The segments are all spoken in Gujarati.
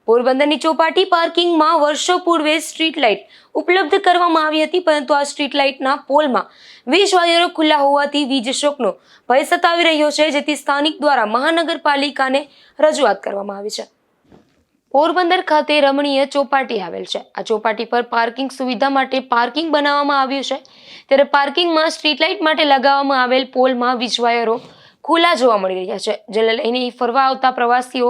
પોરબંદરની ચોપાટી પાર્કિંગમાં વર્ષો પૂર્વે સ્ટ્રીટ લાઇટ ઉપલબ્ધ કરવામાં આવી હતી, પરંતુ આ સ્ટ્રીટ લાઇટના પોલમાં વીજ વાયરો ખુલ્લા હોવાથી વીજ શોકનો ભય સતાવી રહ્યો છે, જેથી સ્થાનિક દ્વારા મહાનગરપાલિકાને રજૂઆત કરવામાં આવી છે। પોરબંદર ખાતે રમણીય ચોપાટી આવેલ છે। આ ચોપાટી પર પાર્કિંગ સુવિધા માટે પાર્કિંગ બનાવવામાં આવ્યું છે, ત્યારે પાર્કિંગમાં સ્ટ્રીટ લાઇટ માટે લગાવવામાં આવેલ પોલમાં વીજ વાયરો ખુલ્લા જોવા મળી રહ્યા છે, જેને લઈને ફરવા આવતા પ્રવાસીઓ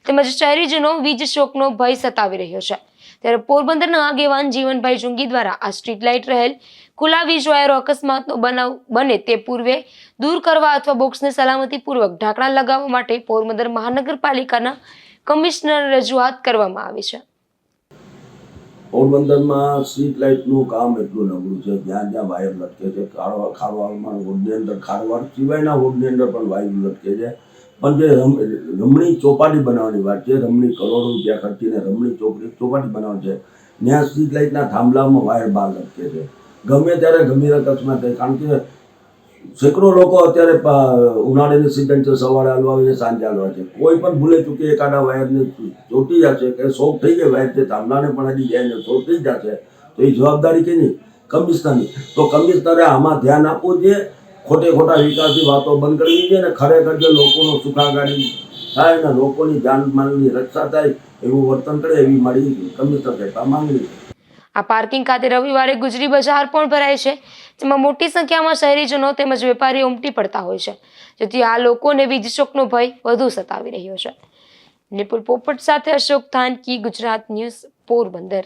તેમજ શહેરીજનો વીજ શોકનો ભય સતાવી રહ્યો છે। ત્યારે પોરબંદરના આગેવાન જીવનભાઈ જુંગી દ્વારા આ સ્ટ્રીટ લાઇટ રહેલ ખુલ્લા વીજ વાયરો અકસ્માતનો બનાવ બને તે પૂર્વે દૂર કરવા અથવા બોક્સને સલામતીપૂર્વક ઢાંકણા લગાવવા માટે પોરબંદર મહાનગરપાલિકાના કમિશનર રજૂઆત કરવામાં આવી છે। પોરબંદરમાં સ્ટ્રીટ લાઇટનું કામ એટલું નબળું છે, જ્યાં જ્યાં વાયર લટકે છે, ખારવાડમાં રોડની અંદર, ખારવાડ સિવાયના રોડની અંદર પણ વાયર લટકે છે। પણ જે રમણી ચોપાટી બનાવવાની વાત છે, રમણી કરોડો રૂપિયા ખર્ચીને રમણી ચોપાટી બનાવવાની છે, ત્યાં સ્ટ્રીટ લાઇટના થાંભલામાં વાયર બહાર લટકે છે। ગમે ત્યારે ગંભીર અકસ્માત થાય, કારણ કે સેંકડો લોકો અત્યારે ઉનાળાની સિઝન છે, સવારે હાલવા આવે છે, સાંજે હાલવા છે, કોઈ પણ ભૂલે ચૂકે એકાદા વાયરને ચોટી જશે કે શોક થઈ જાય, વાયર છે થાંભલાને પણ અડી જાય ને શોક થઈ જશે, તો એ જવાબદારી કેની? કમિશનરની। તો કમિશનરે આમાં ધ્યાન આપવું જોઈએ, ખોટા વિકાસની વાતો બંધ કરવી જોઈએ ને ખરેખર જે લોકોનો સુખાકારી થાય ને લોકોની જાનમાલની રક્ષા થાય એવું વર્તન કરે, એવી મારી કમિશનર કહેતા માંગણી છે। આ પાર્કિંગ ખાતે રવિવારે ગુજરી બજાર પણ ભરાય છે, જેમાં મોટી સંખ્યામાં શહેરીજનો તેમજ વેપારીઓ ઉમટી પડતા હોય છે, જેથી આ લોકોને વીજ શોકનો ભય વધુ સતાવી રહ્યો છે। નિપુલ પોપટ સાથે અશોક થાનકી, ગુજરાત ન્યૂઝ, પોરબંદર।